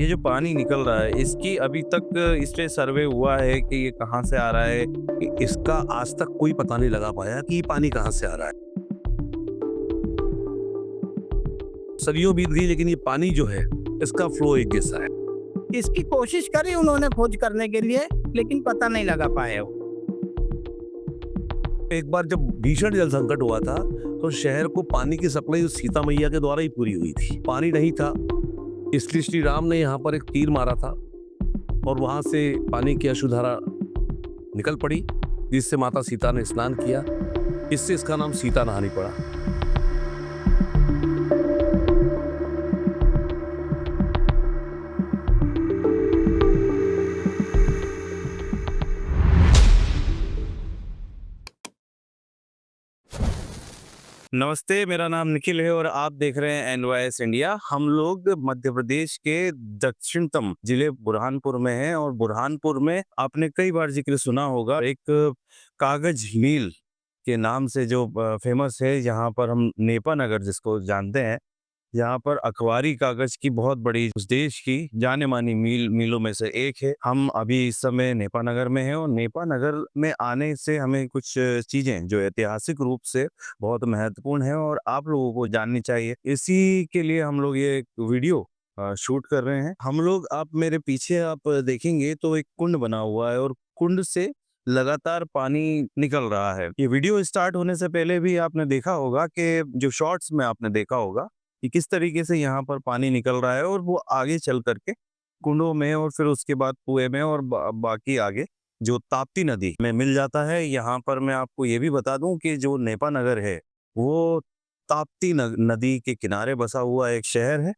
जो पानी निकल रहा है इसकी अभी तक इस पे सर्वे हुआ है कि ये कहाँ से आ रहा है। इसका आज तक कोई पता नहीं लगा पाया कि ये पानी कहाँ से आ रहा है। सदियों बीत गई लेकिन ये पानी जो है इसका फ्लो एक जैसा है। इसकी कोशिश करी उन्होंने खोज करने के लिए, लेकिन पता नहीं लगा पाए वो। एक बार जब भीषण जल संकट हुआ था तो शहर को पानी की सप्लाई उस सीता मैया के द्वारा ही पूरी हुई थी। पानी नहीं था, इसलिए श्री राम ने यहाँ पर एक तीर मारा था और वहां से पानी की अशुधारा निकल पड़ी, जिससे माता सीता ने स्नान किया। इससे इसका नाम सीता नहानी पड़ा। नमस्ते, मेरा नाम निखिल है और आप देख रहे हैं एनवाईएस इंडिया। हम लोग मध्य प्रदेश के दक्षिणतम जिले बुरहानपुर में हैं और बुरहानपुर में आपने कई बार जिक्र सुना होगा एक कागज मिल के नाम से जो फेमस है। यहाँ पर हम नेपा नगर जिसको जानते हैं, यहाँ पर अखबारी कागज की बहुत बड़ी उस देश की जाने मानी मिलों में से एक है। हम अभी इस समय नेपा नगर में हैं और नेपा नगर में आने से हमें कुछ चीजें जो ऐतिहासिक रूप से बहुत महत्वपूर्ण है और आप लोगों को जाननी चाहिए। इसी के लिए हम लोग ये वीडियो शूट कर रहे हैं। हम लोग, आप मेरे पीछे आप देखेंगे तो एक कुंड बना हुआ है और कुंड से लगातार पानी निकल रहा है। ये वीडियो स्टार्ट होने से पहले भी आपने देखा होगा कि जो शॉर्ट्स में आपने देखा होगा कि किस तरीके से यहाँ पर पानी निकल रहा है और वो आगे चल करके कुंडों में और फिर उसके बाद कुएं में और बाकी आगे जो ताप्ती नदी में मिल जाता है। यहाँ पर मैं आपको ये भी बता दूं कि जो नेपा नगर है वो ताप्ती नदी के किनारे बसा हुआ एक शहर है,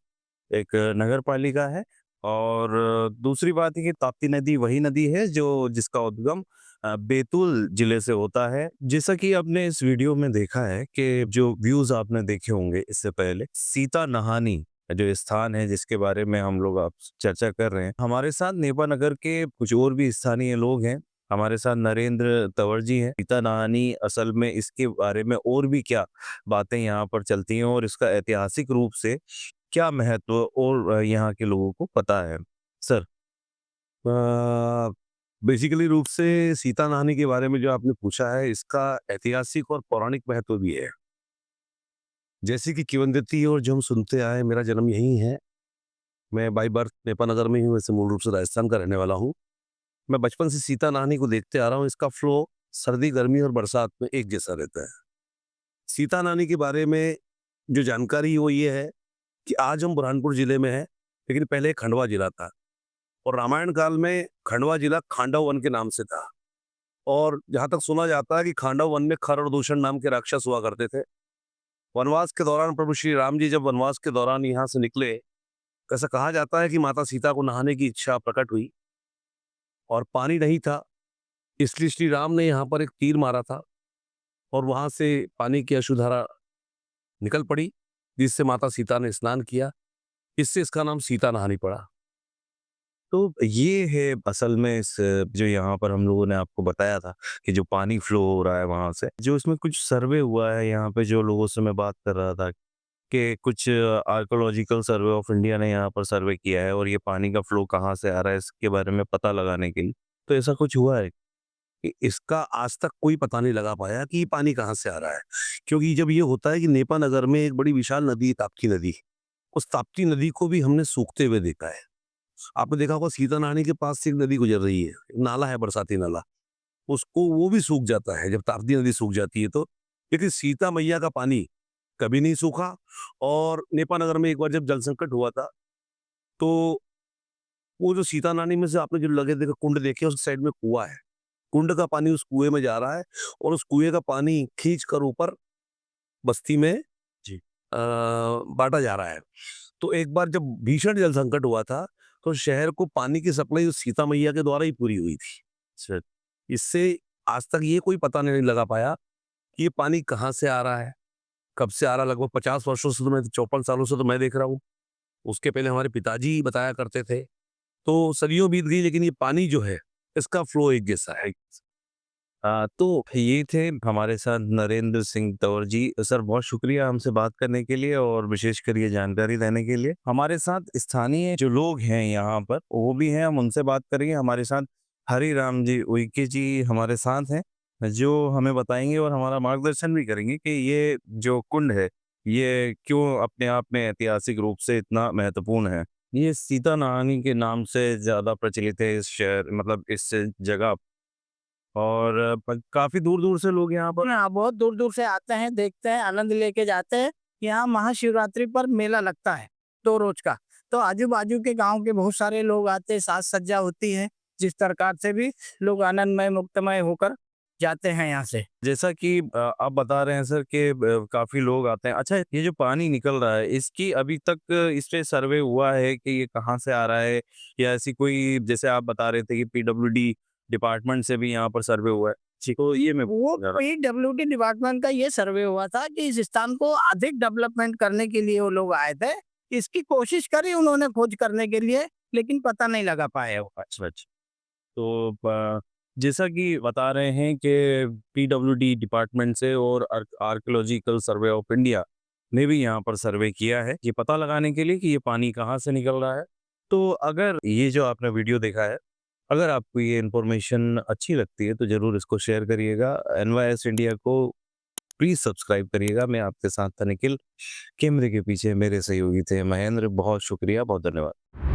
एक नगर पालिका है। और दूसरी बात है कि ताप्ती नदी वही नदी है जो जिसका उद्गम बैतूल जिले से होता है। जैसा कि आपने इस वीडियो में देखा है कि जो व्यूज आपने देखे होंगे इससे पहले, सीता नहानी जो स्थान है जिसके बारे में हम लोग आप चर्चा कर रहे हैं, हमारे साथ नेपा नगर के कुछ और भी स्थानीय लोग हैं। हमारे साथ नरेंद्र तंवर जी हैं। सीता नहानी असल में इसके बारे में और भी क्या बातें यहाँ पर चलती हैं और इसका ऐतिहासिक रूप से क्या महत्व और यहाँ के लोगों को पता है। सर, बेसिकली रूप से सीता नहानी के बारे में जो आपने पूछा है, इसका ऐतिहासिक और पौराणिक महत्व भी है। जैसे कि किवंदती और जो हम सुनते आए, मेरा जन्म यहीं है। मैं बाय बर्थ नेपा नगर में ही हूँ, वैसे मूल रूप से राजस्थान का रहने वाला हूँ। मैं बचपन से सीता नहानी को देखते आ रहा हूँ। इसका फ्लो सर्दी, गर्मी और बरसात में एक जैसा रहता है। सीता नहानी के बारे में जो जानकारी वो ये है कि आज हम बुरहानपुर जिले में हैं, लेकिन पहले खंडवा जिला था और रामायण काल में खंडवा जिला खांडव वन के नाम से था। और जहाँ तक सुना जाता है कि खांडव वन में खर और दूषण नाम के राक्षस हुआ करते थे। वनवास के दौरान प्रभु श्री राम जी जब वनवास के दौरान यहाँ से निकले, ऐसा कहा जाता है कि माता सीता को नहाने की इच्छा प्रकट हुई और पानी नहीं था, इसलिए श्री राम ने यहाँ पर एक तीर मारा था और वहां से पानी की अशुधारा निकल पड़ी, जिससे माता सीता ने स्नान किया। इससे इसका नाम सीता नहानी पड़ा। तो ये है असल में इस जो यहाँ पर हम लोगों ने आपको बताया था कि जो पानी फ्लो हो रहा है वहां से, जो इसमें कुछ सर्वे हुआ है यहाँ पे, जो लोगों से मैं बात कर रहा था कि कुछ आर्कोलॉजिकल सर्वे ऑफ इंडिया ने यहाँ पर सर्वे किया है और ये पानी का फ्लो कहाँ से आ रहा है इसके बारे में पता लगाने के लिए। तो ऐसा कुछ हुआ है कि इसका आज तक कोई पता नहीं लगा पाया कि ये पानी कहाँ से आ रहा है। क्योंकि जब ये होता है कि नेपा नगर में एक बड़ी विशाल नदी है, ताप्ती नदी, उस ताप्ती नदी को भी हमने सूखते हुए देखा है। आपने देखा होगा सीता नहानी के पास से एक नदी गुजर रही है, एक नाला है, बरसाती नाला, उसको वो भी सूख जाता है जब ताप्ती नदी सूख जाती है तो। लेकिन सीता मैया का पानी कभी नहीं सूखा। और नेपा नगर में एक बार जब जल संकट हुआ था तो वो जो सीता नहानी में से आपने जो लगे देखा कुंड देखे, उस साइड में कुआं है, कुंड का पानी उस कुएं में जा रहा है और उस कुएं का पानी खींच कर ऊपर बस्ती में जी। बांटा जा रहा है। तो एक बार जब भीषण जल संकट हुआ था तो शहर को पानी की सप्लाई उस सीता मैया के द्वारा ही पूरी हुई थी। सर, इससे आज तक ये कोई पता नहीं लगा पाया कि ये पानी कहाँ से आ रहा है, कब से आ रहा है। लगभग 50 वर्षों से, तो मैं 54 सालों से तो मैं देख रहा हूँ। उसके पहले हमारे पिताजी बताया करते थे। तो सदियों बीत गई लेकिन ये पानी जो है इसका फ्लो एक जैसा है। तो ये थे हमारे साथ नरेंद्र सिंह तंवर जी। सर बहुत शुक्रिया हमसे बात करने के लिए और विशेषकर ये जानकारी देने के लिए। हमारे साथ स्थानीय जो लोग हैं यहाँ पर वो भी हैं, हम उनसे बात करेंगे। हमारे साथ हरिराम जी उइके जी हमारे साथ हैं जो हमें बताएंगे और हमारा मार्गदर्शन भी करेंगे कि ये जो कुंड है ये क्यों अपने आप में ऐतिहासिक रूप से इतना महत्वपूर्ण है। ये सीता नहानी के नाम से ज़्यादा प्रचलित है इस शहर, मतलब इस जगह। और काफ़ी दूर-दूर से लोग यहाँ पर हाँ, बहुत दूर-दूर से आते हैं, देखते हैं, आनंद लेके जाते हैं। यहाँ महाशिवरात्रि पर मेला लगता है 2 रोज़ का। तो आजू-बाजू के गाँव के बहुत सारे लोग आते हैं, साज-सज्जा होती है। जिस प्रकार से भी लोग आनंदमय, मुक्तमय होकर जाते हैं यहाँ से। जैसा कि आप बता रहे हैं सर कि काफ़ी लोग आते हैं। अच्छा, ये जो पानी निकल रहा है इसकी अभी तक इस पे सर्वे हुआ है कि ये कहाँ से आ रहा है? या ऐसी कोई, जैसे आप बता रहे थे कि पीडब्ल्यूडी डिपार्टमेंट से भी यहाँ पर सर्वे हुआ है। जी, तो ये मैं वो पूछना चाह रहा पीडब्ल्यूडी डिपार्टमेंट का ये सर्वे हुआ था कि इस स्थान को अधिक डेवलपमेंट करने के लिए वो लोग आए थे। इसकी कोशिश करी उन्होंने खोज करने के लिए, लेकिन पता नहीं लगा पाए वो। अच्छा, अच्छा। तो जैसा कि बता रहे हैं कि पीडब्ल्यूडी डिपार्टमेंट से और आर्कियोलॉजिकल सर्वे ऑफ इंडिया ने भी यहाँ पर सर्वे किया है ये पता लगाने के लिए कि ये पानी कहाँ से निकल रहा है। तो अगर ये जो आपने वीडियो देखा है, अगर आपको ये इन्फॉर्मेशन अच्छी लगती है तो ज़रूर इसको शेयर करिएगा। एनवाईएस इंडिया को प्लीज़ सब्सक्राइब करिएगा। मैं आपके साथ था निखिल, कैमरे के पीछे मेरे सहयोगी थे महेंद्र। बहुत शुक्रिया, बहुत धन्यवाद।